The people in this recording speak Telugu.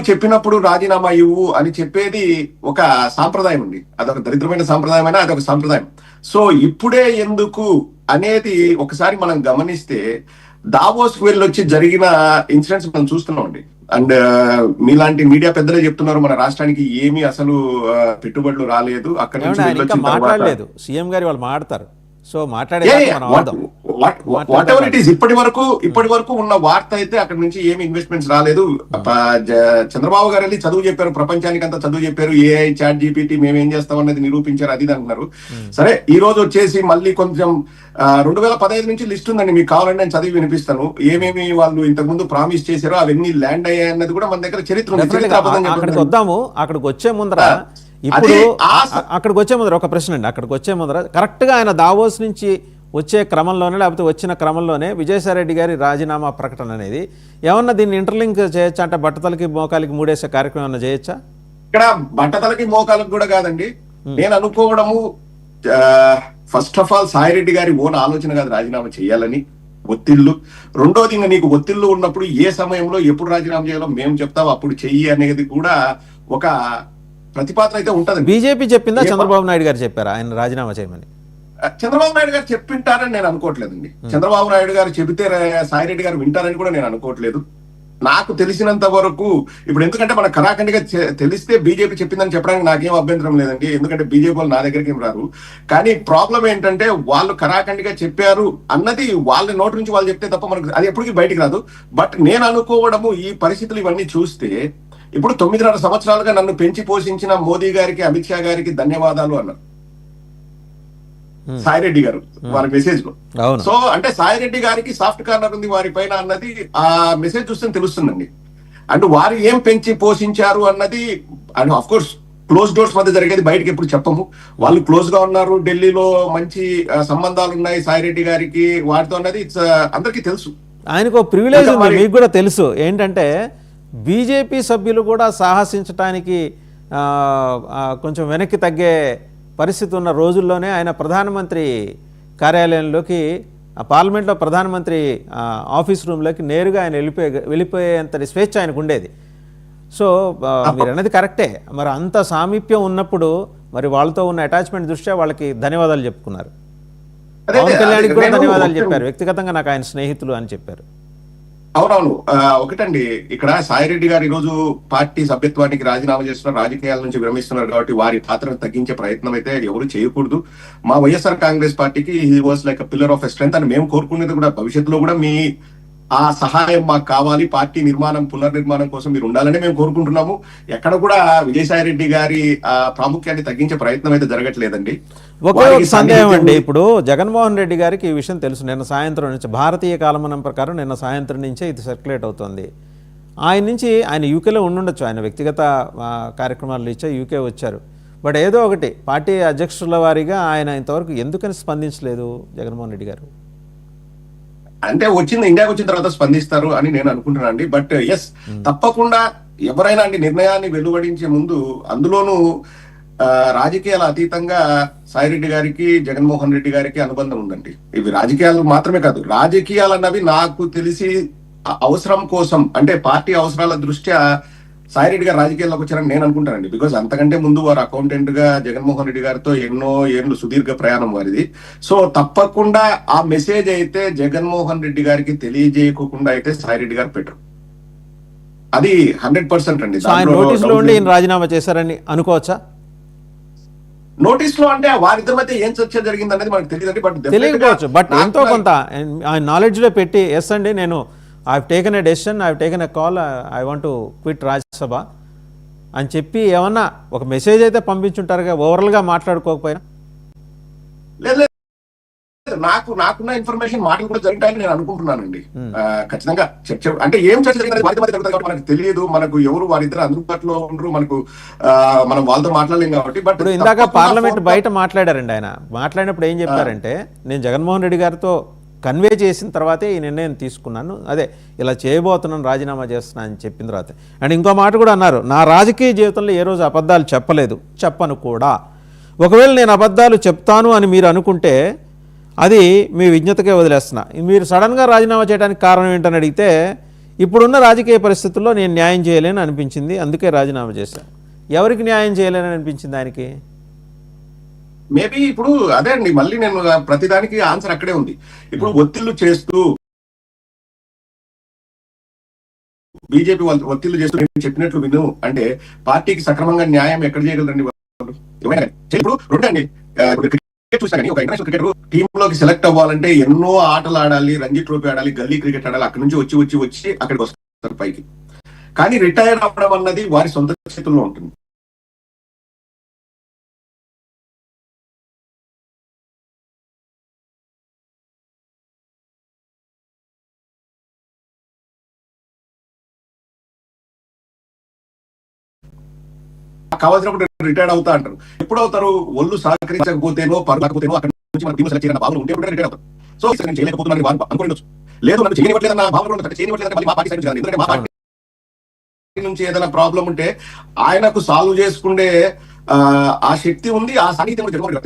చెప్పినప్పుడు రాజీనామా ఇవ్వు అని చెప్పేది ఒక సాంప్రదాయం ఉంది. అదొక దరిద్రమైన సాంప్రదాయం అయినా అదొక సాంప్రదాయం. సో ఇప్పుడే ఎందుకు అనేది ఒకసారి మనం గమనిస్తే దావోస్ వెళ్ళొచ్చి జరిగిన ఇన్సిడెంట్స్ మనం చూస్తున్నాం అండి. అండ్ మీలాంటి మీడియా పెద్దలే చెప్తున్నారు మన రాష్ట్రానికి ఏమీ అసలు పెట్టుబడులు రాలేదు, అక్కడి నుంచి వెళ్ళొచ్చిన మాట్లాడలేదు. సీఎం గారు వాళ్ళు మాట్లాడతారు. So what ever it is ఇప్పటి వరకు ఉన్న వార్త అయితే అక్కడ నుంచి ఏమి ఇన్వెస్ట్మెంట్స్ రాలేదు. చంద్రబాబు గారు వెళ్ళి చదువు చెప్పారు, ప్రపంచానికి అంతా చదువు చెప్పారు, ఏఐ చాట్ జీపీటీ మేమేం చేస్తాం అన్నది నిరూపించారు, అది అంటున్నారు. సరే ఈ రోజు వచ్చేసి మళ్ళీ కొంచెం 2015 నుంచి లిస్ట్ ఉందండి, మీకు కావాలంటే నేను చదివి వినిపిస్తాను. ఏమేమి వాళ్ళు ఇంతకు ముందు ప్రామిస్ చేశారో అవన్నీ ల్యాండ్ అయ్యాయి అన్నది కూడా మన దగ్గర చరిత్ర ఉంది. అక్కడికి వచ్చే ముందర ఇప్పుడు అక్కడికి వచ్చే ముందర ఒక ప్రశ్న అండి. అక్కడికి వచ్చే ముందర కరెక్ట్గా ఆయన దావోస్ నుంచి వచ్చే క్రమంలోనే లేకపోతే వచ్చిన క్రమంలోనే విజయసాయిరెడ్డి గారి రాజీనామా ప్రకటన అనేది ఏమన్నా దీన్ని ఇంటర్లింక్ చేయొచ్చా? అంటే బట్టతలకి మోకాలికి మూడేసే కార్యక్రమం ఏమన్నా చేయొచ్చా? ఇక్కడ బట్టతలకి మోకాలకు కూడా కాదండి. నేను అనుకోవడము ఫస్ట్ ఆఫ్ ఆల్ సాయిరెడ్డి గారి ఓన్ ఆలోచన కాదు రాజీనామా చేయాలని, ఒత్తిళ్లు. రెండోది నీకు ఒత్తిళ్లు ఉన్నప్పుడు ఏ సమయంలో ఎప్పుడు రాజీనామా చేయాలో మేము చెప్తాం అప్పుడు చెయ్యి అనేది కూడా ఒక ప్రతిపాదన అయితే ఉంటది. బీజేపీ చెప్పిందా, చంద్రబాబు నాయుడు గారు చెప్పారా ఆయన రాజీనామా చేయమని? చంద్రబాబు నాయుడు గారు చెప్పింటారని నేను అనుకోవట్లేదండి. చంద్రబాబు నాయుడు గారు చెబితే సాయిరెడ్డి గారు వింటారని కూడా నేను అనుకోవట్లేదు. నాకు తెలిసినంత వరకు ఇప్పుడు ఎందుకంటే మన కరాఖండిగా తెలిస్తే బీజేపీ చెప్పిందని చెప్పడానికి నాకేం అభ్యంతరం లేదండి, ఎందుకంటే బీజేపీ వాళ్ళు నా దగ్గరికి ఏం రారు. కానీ ప్రాబ్లం ఏంటంటే వాళ్ళు కరాఖండిగా చెప్పారు అన్నది వాళ్ళ నోటి నుంచి వాళ్ళు చెప్తే తప్ప మనకు అది ఎప్పటికీ బయటికి రాదు. బట్ నేను అనుకోవడము ఈ పరిస్థితులు ఇవన్నీ చూస్తే ఇప్పుడు 9.5 సంవత్సరాలుగా నన్ను పెంచి పోషించిన మోదీ గారికి, అమిత్ షా గారికి ధన్యవాదాలు అన్నారు సాయిరెడ్డి గారు వారి మెసేజ్ లో. సో అంటే సాయిరెడ్డి గారికి సాఫ్ట్ కార్నర్ ఉంది వారి పైన అన్నది ఆ మెసేజ్ చూస్తే తెలుస్తుందండి. అండ్ వారు ఏం పెంచి పోషించారు అన్నది and of course close doors మధ్య జరిగేది బయటకి ఎప్పుడు చెప్పము. వాళ్ళు క్లోజ్ గా ఉన్నారు, ఢిల్లీలో మంచి సంబంధాలు ఉన్నాయి సాయిరెడ్డి గారికి వారితో అన్నది అందరికీ తెలుసు. ఆయనకు ప్రివిలేజ్ ఉంది, మీకు కూడా తెలుసు. ఏంటంటే బీజేపీ సభ్యులు కూడా సాహసించడానికి కొంచెం వెనక్కి తగ్గే పరిస్థితి ఉన్న రోజుల్లోనే ఆయన ప్రధానమంత్రి కార్యాలయంలోకి, పార్లమెంట్లో ప్రధానమంత్రి ఆఫీస్ రూమ్లోకి నేరుగా ఆయన వెళ్ళిపోయేంతటి స్వేచ్ఛ ఆయనకు ఉండేది. సో మీరు అన్నది కరెక్టే. మరి అంత సామీప్యం ఉన్నప్పుడు మరి వాళ్ళతో ఉన్న అటాచ్మెంట్ దృష్ట్యా వాళ్ళకి ధన్యవాదాలు చెప్పుకున్నారు. పవన్ కళ్యాణ్కి కూడా ధన్యవాదాలు చెప్పారు, వ్యక్తిగతంగా నాకు ఆయన స్నేహితులు అని చెప్పారు. అవునవును. ఒకటండి, ఇక్కడ సాయిరెడ్డి గారు ఈరోజు పార్టీ సభ్యత్వానికి రాజీనామా చేస్తున్నారు, రాజకీయాల నుంచి విరమిస్తున్నారు కాబట్టి వారి పాత్రను తగ్గించే ప్రయత్నం అయితే ఎవరు చేయకూడదు. మా వైఎస్ఆర్ కాంగ్రెస్ పార్టీకి he was like pillar of strength అని మేము కోరుకునేది కూడా భవిష్యత్తులో కూడా మీ ఆ సహాయం మాకు కావాలి, పార్టీ నిర్మాణం పునర్నిర్మాణం కోసం మీరు ఉండాలని మేము కోరుకుంటున్నాము. ఎక్కడ కూడా విజయసాయిరెడ్డి గారి ప్రాముఖ్యాన్ని తగ్గించే ప్రయత్నం అయితే జరగట్లేదండి. ఒకే సందేహం అండి, ఇప్పుడు జగన్మోహన్ రెడ్డి గారికి ఈ విషయం తెలుసు. నిన్న సాయంత్రం నుంచి భారతీయ కాలమానం ప్రకారం నిన్న సాయంత్రం నుంచే ఇది సర్క్యులేట్ అవుతుంది. ఆయన యూకేలో ఉండుండొచ్చు, ఆయన వ్యక్తిగత కార్యక్రమాలు ఇచ్చా యూకే వచ్చారు. బట్ ఏదో ఒకటి పార్టీ అధ్యక్షుల వారిగా ఆయన ఇంతవరకు ఎందుకని స్పందించలేదు జగన్మోహన్ రెడ్డి గారు? అంటే ఇండియాకి వచ్చిన తర్వాత స్పందిస్తారు అని నేను అనుకుంటున్నాను అండి. బట్ ఎస్, తప్పకుండా ఎవరైనా అండి నిర్ణయాన్ని వెలువడించే ముందు అందులోనూ రాజకీయాల అతీతంగా సాయిరెడ్డి గారికి జగన్మోహన్ రెడ్డి గారికి అనుబంధం ఉందండి. ఇవి రాజకీయాలు మాత్రమే కాదు, రాజకీయాలు అన్నవి నాకు తెలిసి అవసరం కోసం అంటే పార్టీ అవసరాల దృష్ట్యా సాయిరెడ్డి గారు రాజకీయాల్లోకి వచ్చారని నేను అనుకుంటానండి. బికాజ్ అంతకంటే ముందు వారు అకౌంటెంట్ గా జగన్మోహన్ రెడ్డి గారితో ఎన్నో ఏళ్ళు సుదీర్ఘ ప్రయాణం వారిది. సో తప్పకుండా ఆ మెసేజ్ అయితే జగన్మోహన్ రెడ్డి గారికి తెలియజేయకుండా అయితే సాయిరెడ్డి గారు పెట్టరు, అది 100% అండి. నోటీసులో రాజీనామా చేశారని అనుకోవచ్చా? నోటీస్ లో అంటే వారిద్దరి మధ్య ఏం చర్చ జరిగింది అనేది మనకు తెలియదండి. బట్ తెలియకపోవచ్చు, బట్ ఎంతో కొంత ఆయన నాలెడ్జ్ లో పెట్టి ఎస్ అండి నేను I've taken a decision, I've taken a call, I want to quit Rajya Sabha అని చెప్పి ఏమన్నా ఒక మెసేజ్ అయితే పంపించుంటారుగా, ఓవరాల్గా మాట్లాడుకోకపోయినా. లేదు, నాకున్న ఇన్ఫర్మేషన్ మాటలు కూడా జరుగుతాయని నేను అనుకుంటున్నానండి. ఖచ్చితంగా చర్చ అంటే ఏం చర్చ జరిగింది వారి మధ్య జరుగుతుంది కాబట్టి మనకు తెలియదు, మనకు ఎవరు వారిద్దరు అందుబాటులో ఉండరు, మనం వాళ్ళతో మాట్లాడలేం కాబట్టి. బట్ ఇందాక పార్లమెంట్ బయట మాట్లాడారండి. ఆయన మాట్లాడినప్పుడు ఏం చెప్పారంటే, నేను జగన్మోహన్ రెడ్డి గారితో కన్వే చేసిన తర్వాతే ఈ నిర్ణయం తీసుకున్నాను, అదే ఇలా చేయబోతున్నాను, రాజీనామా చేస్తున్నాను అని చెప్పిన తర్వాత. అండ్ ఇంకో మాట కూడా అన్నారు, నా రాజకీయ జీవితంలో ఏ రోజు అబద్ధాలు చెప్పలేదు, చెప్పను కూడా. ఒకవేళ నేను అబద్ధాలు చెప్తాను అని మీరు అనుకుంటే అది మీ విజ్ఞతకే వదిలేస్తున్నా. మీరు సడన్గా రాజీనామా చేయడానికి కారణం ఏంటని అడిగితే ఇప్పుడున్న రాజకీయ పరిస్థితుల్లో నేను న్యాయం చేయలేని అనిపించింది, అందుకే రాజీనామా చేశాను. ఎవరికి న్యాయం చేయలేని అనిపించింది ఆయనకి? మేబీ ఇప్పుడు అదే అండి, మళ్ళీ నేను ప్రతిదానికి ఆన్సర్ అక్కడే ఉంది. ఇప్పుడు ఒత్తిళ్లు చేస్తూ బీజేపీ వాళ్ళు ఒత్తిళ్లు చేస్తూ నేను చెప్పినట్లు విను అంటే పార్టీకి సక్రమంగా న్యాయం ఎక్కడ చేయగలరండి వాళ్ళు? ఎవరైనా కానీ. ఇప్పుడు రెండండి, ఇప్పుడు క్రికెట్ చూసినా కానీ ఒక ఇంటర్నేషనల్ క్రికెటర్ టీమ్ లోకి సెలెక్ట్ అవ్వాలంటే ఎన్నో ఆటలు ఆడాలి, రంజీ ట్రోఫీ ఆడాలి, గల్లీ క్రికెట్ ఆడాలి, అక్కడి నుంచి వచ్చి అక్కడికి వస్తారు పైకి. కానీ రిటైర్ అవ్వడం అన్నది వారి సొంత చేతుల్లో ఉంటుంది. కావాల్సినప్పుడు రిటైర్డ్ అవుతా అంటారు. ఎప్పుడు అవుతారు? ఒళ్ళు సహకరించకపోతేనో పరలేకపోతేనో అక్కడ నుంచి మన టీం సెలెక్ట్ చేయాలన్న భావన ఉంటే రిటైర్ అవుతారు. సో నేను చేయలేకపోతున్నాను వారు అనుకోవచ్చు. లేదు నన్ను చేయనివ్వట్లేదన్న భావన చేయనివ్వట్లేదని మళ్ళీ మా పార్టీ సైడ్, ఎందుకంటే మా పార్టీ నుంచి ఏదైనా ప్రాబ్లం ఉంటే ఆయనకు సాల్వ్ చేసుకుంటే ఆ శక్తి ఉంది, ఆ సాహిత్యం కూడా